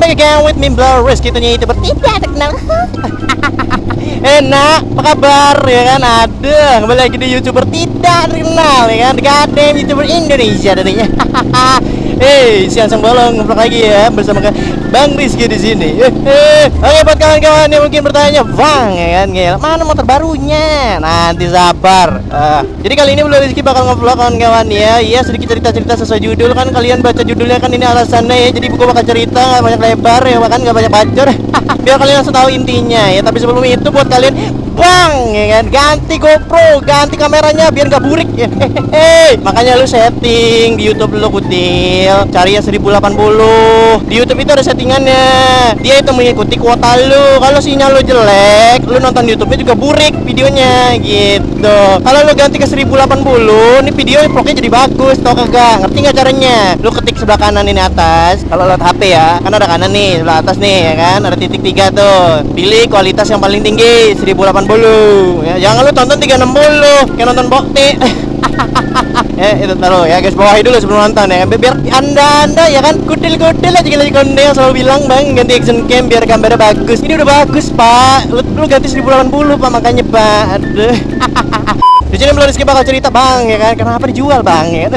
back again with me Blow Risk. Itunya itu tidak terkenal. Enak, apa kabar ya kan? Ada kembali lagi di YouTuber tidak terkenal ya kan? Gadem YouTuber Indonesia tadinya. Siang bolong ngevlog lagi ya bersama Bang Rizky di sini. Oke, buat kawan-kawan yang mungkin bertanya, Bang ya kan, mana motor barunya? Nanti sabar. Jadi kali ini Bang Rizky bakal ngevlog kawan-kawan ya. Iya, sedikit cerita-cerita sesuai judul kan, kalian baca judulnya kan, ini alasannya ya. Jadi gue bakal cerita nggak banyak lebar ya, bahkan nggak banyak bacor. Biar kalian langsung tahu intinya ya. Tapi sebelum itu buat kalian, Bang ya kan, ganti GoPro, ganti kameranya biar nggak burik ya. Makanya lu setting di YouTube lu kutil, cari yang 1080. Di YouTube itu ada settingannya. Dia itu mengikuti kuota lu. Kalau sinyal lu jelek, lu nonton YouTube-nya juga burik videonya gitu. Kalau lu ganti ke 1080, nih video vlognya jadi bagus. Tau kagak? Ngerti nggak caranya? Lu ketik sebelah kanan ini atas. Kalau lewat HP ya, kan ada kanan nih, sebelah atas nih ya kan, ada titik 3 tuh. Pilih kualitas yang paling tinggi 1080 ya. Jangan lu tonton 360 kayak nonton bokti. Itu taruh ya guys, bawahi dulu sebelum nonton ya, biar anda ya kan kudil aja lagi konde yang selalu bilang, Bang ganti action cam biar gambarnya bagus. Ini udah bagus pak, lu ganti 1080 pak, makanya pak. Aduh. Di sini Bang Rizky bakal cerita, Bang ya kan, kenapa dijual Bang ya.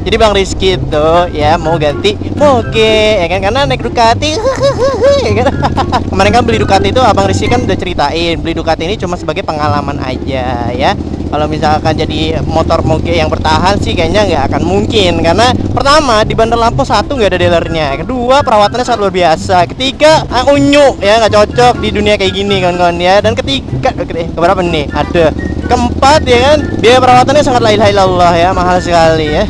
Jadi Bang Rizky tuh ya mau ganti moge ya kan, karena naik Ducati. Ya kan? Kemarin kan beli Ducati itu Abang Rizky kan udah ceritain, beli Ducati ini cuma sebagai pengalaman aja ya. Kalau misalkan jadi motor moge yang bertahan sih kayaknya nggak akan mungkin, karena pertama di Bandar Lampung satu nggak ada dealernya, kedua perawatannya sangat luar biasa, ketiga unyu ya nggak cocok di dunia kayak gini kawan-kawan ya, dan ketiga keberapa nih, ada keempat ya kan, biaya perawatannya sangat la ilaha illallah ya, mahal sekali ya.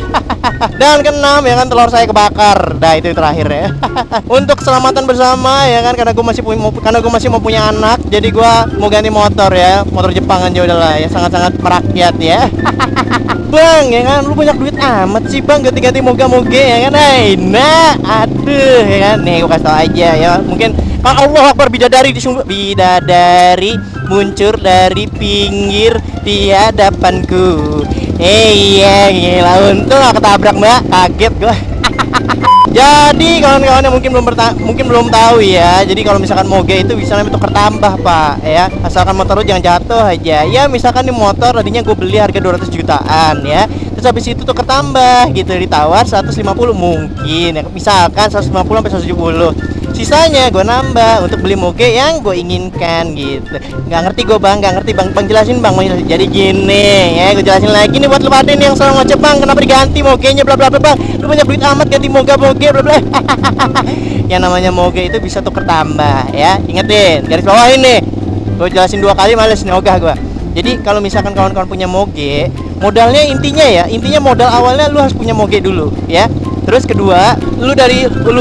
Dan keenam ya kan, telur saya kebakar. Nah itu terakhir ya. Untuk keselamatan bersama ya kan, karena gue masih mau punya anak, jadi gue mau ganti motor ya, motor Jepang aja udahlah ya, sangat-sangat merakyat ya. Bang ya kan, lu banyak duit amat sih Bang, ganti-ganti moga-moge ya kan. Nah aduh ya kan, nih gue kasih tau aja ya, mungkin Allah Akbar, bidadari muncul dari pinggir di hadapanku. Iya gila, untung gak ketabrak mbak, kaget gue. Jadi kawan-kawan yang mungkin belum tahu ya, jadi kalau misalkan moge itu bisa namanya tuker tambah pak ya, asalkan motor lu jangan jatuh aja ya. Misalkan di motor tadinya gue beli harga 200 jutaan ya, terus habis itu tuker tambah gitu, ditawar 150 mungkin ya, misalkan 150 sampai 170, sisanya gue nambah untuk beli moge yang gue inginkan gitu. Nggak ngerti bang jelasin bang. Jadi gini ya, gue jelasin lagi nih buat lu pada nih yang selalu ngoceh, Bang kenapa diganti mogenya bla bla bla. Bang lu banyak duit amat ganti moge bla bla. Yang namanya moge itu bisa tuker tambah ya, ingetin garis bawah ini, gue jelasin 2 kali males nih ogah gue. Jadi kalau misalkan kawan-kawan punya moge, modalnya intinya modal awalnya lu harus punya moge dulu ya. Terus kedua, lu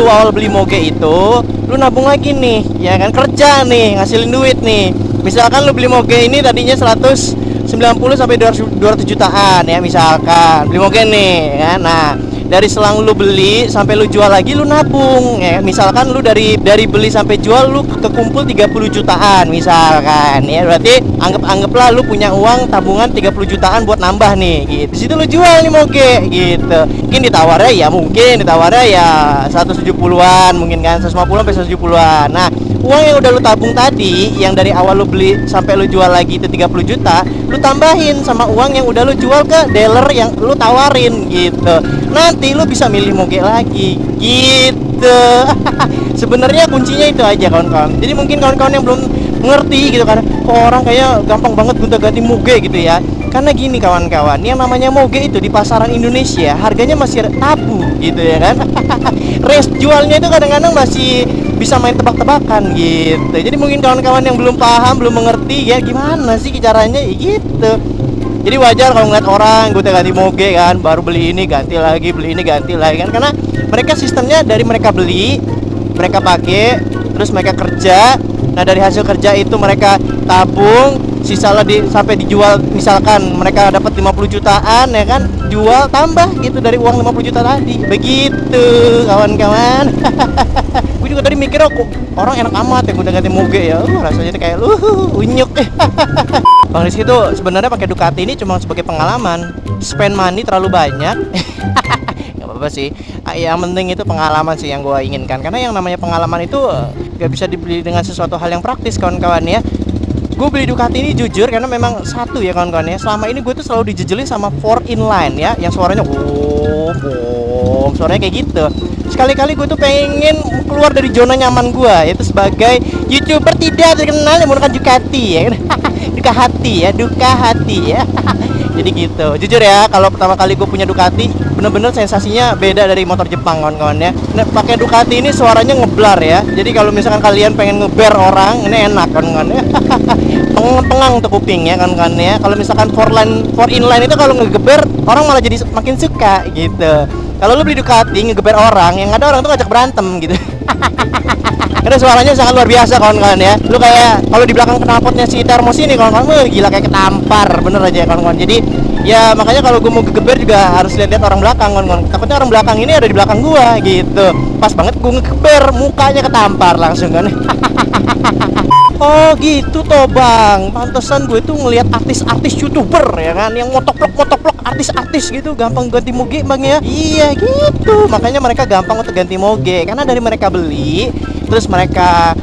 awal beli moge itu, lu nabung lagi nih, ya kan, kerja nih, ngasilin duit nih. Misalkan lu beli moge ini tadinya 190 sampai 200 jutaan ya, misalkan beli moge nih, ya. Nah, dari selang lu beli sampai lu jual lagi lu nabung ya. Misalkan lu dari beli sampai jual lu kekumpul 30 jutaan misalkan ya, berarti anggaplah lu punya uang tabungan 30 jutaan buat nambah nih gitu. Di situ lu jual nih moge gitu. Mungkin ditawarnya ya 170-an mungkin kan, 150 sampai 170-an. Nah, uang yang udah lu tabung tadi, yang dari awal lu beli sampai lu jual lagi itu 30 juta, lu tambahin sama uang yang udah lu jual ke dealer yang lu tawarin gitu. Nanti lu bisa milih moge lagi gitu. Sebenarnya kuncinya itu aja kawan-kawan. Jadi mungkin kawan-kawan yang belum mengerti gitu kan, kok orang kayak gampang banget gonta-ganti moge gitu ya. Karena gini kawan-kawan, yang namanya moge itu di pasaran Indonesia harganya masih tabu gitu ya kan. Range jualnya itu kadang-kadang masih bisa main tebak-tebakan gitu. Jadi mungkin kawan-kawan yang belum paham, belum mengerti ya gimana sih caranya gitu. Jadi wajar kalau ngeliat orang gue ganti moge kan, baru beli ini ganti lagi kan, karena mereka sistemnya dari mereka beli, mereka pakai, terus mereka kerja. Nah dari hasil kerja itu mereka tabung, sisa sampai dijual, misalkan mereka dapat 50 jutaan ya kan, jual tambah gitu dari uang 50 juta tadi. Begitu kawan-kawan. Gue juga tadi mikir, kok orang enak amat ya udah ganti moge ya, rasanya kayak unyuk. Bang Rizky tuh sebenarnya pakai Ducati ini cuma sebagai pengalaman, spend money terlalu banyak. Gak apa-apa apa sih. Yang penting itu pengalaman sih yang gue inginkan, karena yang namanya pengalaman itu gak bisa dibeli dengan sesuatu hal yang praktis kawan-kawan ya. Gue beli Ducati ini jujur karena memang satu ya kawan-kawan ya, selama ini gue tuh selalu dijejelin sama 4 inline ya, yang suaranya boom, suaranya kayak gitu. Sekali-kali gue tuh pengen keluar dari zona nyaman gue, yaitu sebagai YouTuber tidak terkenal yang menggunakan Ducati ya. Duka hati ya. Jadi gitu. Jujur ya, kalau pertama kali gue punya Ducati, bener-bener sensasinya beda dari motor Jepang kawan-kawan ya. Nah, pakai Ducati ini suaranya ngeblar ya. Jadi kalau misalkan kalian pengen ngeber orang, ini enak kawan-kawan ya. Pengang untuk kuping ya kawan-kawan ya. Kalau misalkan 4 inline itu kalau ngegeber orang malah jadi makin suka gitu. Kalau lu beli Ducati ngegeber orang, yang ada orang tuh ngajak berantem gitu. Karena suaranya sangat luar biasa kawan-kawan ya. Lu kayak kalau di belakang knalpotnya si Termos ini kawan-kawan, gila kayak ketampar bener aja kawan-kawan. Jadi ya makanya kalau gue mau geber juga harus lihat-lihat orang belakang kawan-kawan. Takutnya orang belakang ini ada di belakang gua gitu. Pas banget gue ngegeber, mukanya ketampar langsung kan. Oh gitu toh bang, pantesan gue tuh ngelihat artis-artis YouTuber ya kan, yang motovlog artis-artis gitu gampang ganti moge bang ya. Iya gitu, makanya mereka gampang untuk ganti moge karena dari mereka beli terus mereka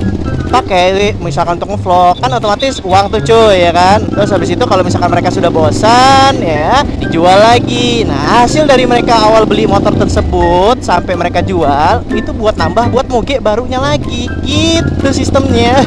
pakai misalkan untuk ngevlog kan otomatis uang tuh cuy ya kan. Terus habis itu kalau misalkan mereka sudah bosan ya dijual lagi. Nah hasil dari mereka awal beli motor tersebut sampai mereka jual itu buat nambah buat moge barunya lagi gitu sistemnya.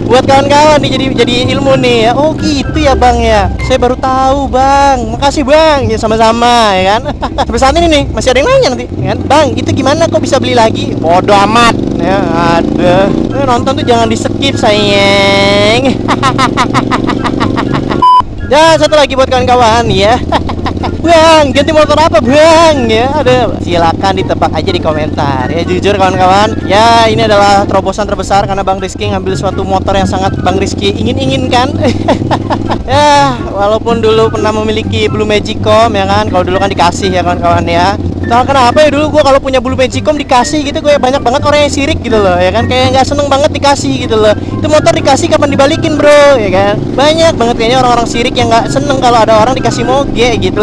Buat kawan-kawan nih jadi ilmu nih ya. Oh gitu ya bang ya, saya baru tahu bang, makasih bang ya, sama-sama ya kan. Sampai saat ini nih masih ada yang nanya nanti ya kan, bang itu gimana kok bisa beli lagi? Bodoh amat ya, ada nonton tuh jangan di skip sayang. Ya satu lagi buat kawan-kawan ya. Bang, ganti motor apa bang? Ya, ada silakan ditebak aja di komentar. Ya jujur kawan-kawan, ya ini adalah terobosan terbesar karena Bang Rizky ngambil suatu motor yang sangat Bang Rizky inginkan. Ya, walaupun dulu pernah memiliki Blue Magicom ya kan, kalau dulu kan dikasih ya kawan-kawan ya. Entah kenapa ya dulu gue kalau punya Blue Magicom dikasih gitu, gue banyak banget orang yang sirik gitu loh ya kan, kayak nggak seneng banget dikasih gitu loh. Itu motor dikasih kapan dibalikin bro ya kan, banyak banget kayaknya orang-orang sirik yang nggak seneng kalau ada orang dikasih moge gitu.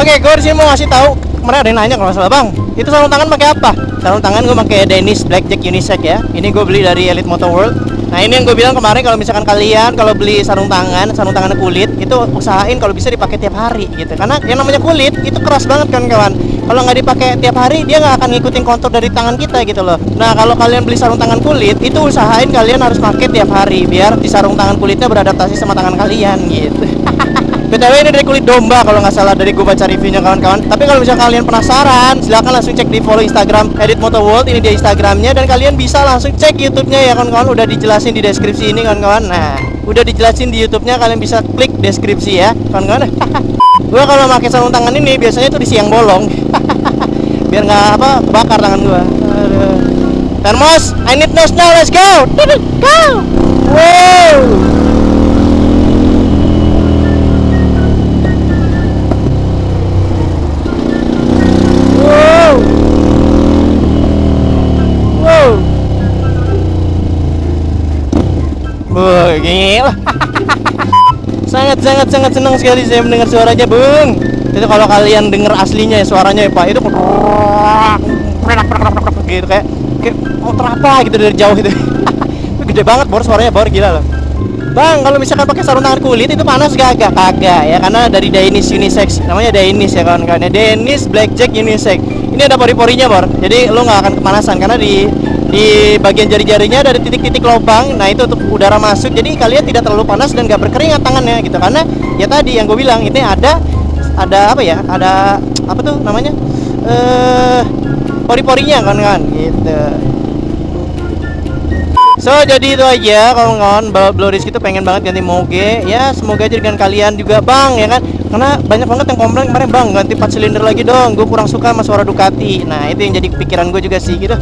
Oke, gue disini mau ngasih tahu. Kemarin ada yang nanya kalau salah bang, itu sarung tangan pakai apa? Sarung tangan gue pakai Dennis Blackjack Unisex ya. Ini gue beli dari Elite Motor World. Nah ini yang gue bilang kemarin, kalau misalkan kalian kalau beli sarung tangan kulit itu usahain kalau bisa dipakai tiap hari gitu. Karena yang namanya kulit itu keras banget kan kawan. Kalau nggak dipakai tiap hari dia nggak akan ngikutin kontur dari tangan kita gitu loh. Nah kalau kalian beli sarung tangan kulit itu usahain kalian harus pakai tiap hari biar di sarung tangan kulitnya beradaptasi sama tangan kalian gitu. BTW ini dari kulit domba kalau nggak salah dari gue baca reviewnya kawan-kawan. Tapi kalau misalnya kalian penasaran, silahkan langsung cek di follow Instagram Edit Motor World, ini dia Instagramnya, dan kalian bisa langsung cek YouTube-nya ya kawan-kawan. Udah dijelasin di deskripsi ini kawan-kawan. Nah, udah dijelasin di YouTube-nya, kalian bisa klik deskripsi ya kawan-kawan. Gue kalau pakai sarung tangan ini biasanya tuh di siang bolong, biar nggak kebakar tangan gue. Termos, I need nose now, let's go. Go. Wow. Wah, gila. Sangat senang sekali saya mendengar suaranya, Bung. Itu kalau kalian dengar aslinya ya suaranya ya, Pak, itu gitu kayak motor apa gitu dari jauh gitu. Itu gede banget bor, suaranya bor, gila loh. Bang, kalau misalkan pakai sarung tangan kulit itu panas kagak ya, karena dari Dennis Unisex, namanya Dennis ya kawan-kawan. Dennis Blackjack Unisex. Ini ada pori-porinya bor, jadi lo nggak akan kepanasan karena di bagian jari-jarinya ada titik-titik lubang. Nah itu untuk udara masuk, jadi kalian tidak terlalu panas dan nggak berkeringat tangannya gitu. Karena ya tadi yang gue bilang ini ada apa ya, ada apa tuh namanya, pori-porinya kan gitu. So jadi itu aja kawan-kawan, Bang Rizky itu pengen banget ganti moge ya. Semoga aja dengan kalian juga bang ya kan. Karena banyak banget yang komplain kemarin, bang ganti 4 silinder lagi dong, gue kurang suka sama suara Ducati. Nah itu yang jadi pikiran gue juga sih gitu.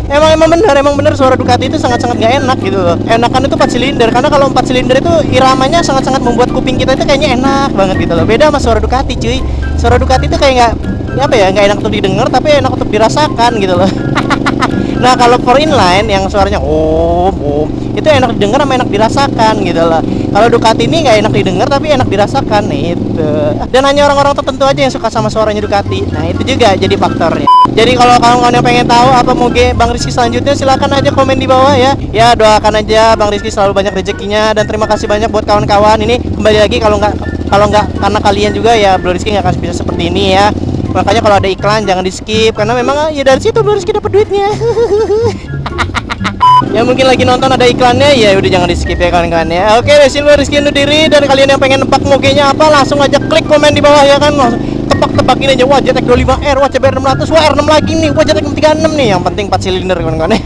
emang bener suara Ducati itu sangat-sangat gak enak gitu loh. Enakan itu 4 silinder, karena kalau 4 silinder itu iramanya sangat-sangat membuat kuping kita itu kayaknya enak banget gitu loh. Beda sama suara Ducati cuy. Suara Ducati itu kayak nggak enak untuk didengar tapi enak untuk dirasakan gitu loh. Nah kalau for inline yang suaranya itu enak didengar sama enak dirasakan gitu loh. Kalau Ducati ini nggak enak didengar tapi enak dirasakan itu. Dan hanya orang-orang tertentu aja yang suka sama suaranya Ducati. Nah itu juga jadi faktornya. Jadi kalau kawan-kawan yang pengen tahu apa moge Bang Rizky selanjutnya, silakan aja komen di bawah ya. Ya doakan aja Bang Rizky selalu banyak rezekinya, dan terima kasih banyak buat kawan-kawan. Ini kembali lagi kalau nggak karena kalian juga ya Bro Rizky nggak akan bisa seperti ini ya. Makanya kalau ada iklan jangan di skip, karena memang ya dari situ Bro Rizky dapat duitnya. Ya mungkin lagi nonton ada iklannya, ya udah jangan di skip ya kawan-kawan ya. Oke, dari sini Rizky undur diri, dan kalian yang pengen nebak mogenya apa langsung aja klik komen di bawah ya kan. Langsung tebak-tebakin aja, wah JTEK 25R, wah CBR 600, wah R6 lagi nih, wah JTEK 36 nih. Yang penting 4 silinder kawan-kawan ya.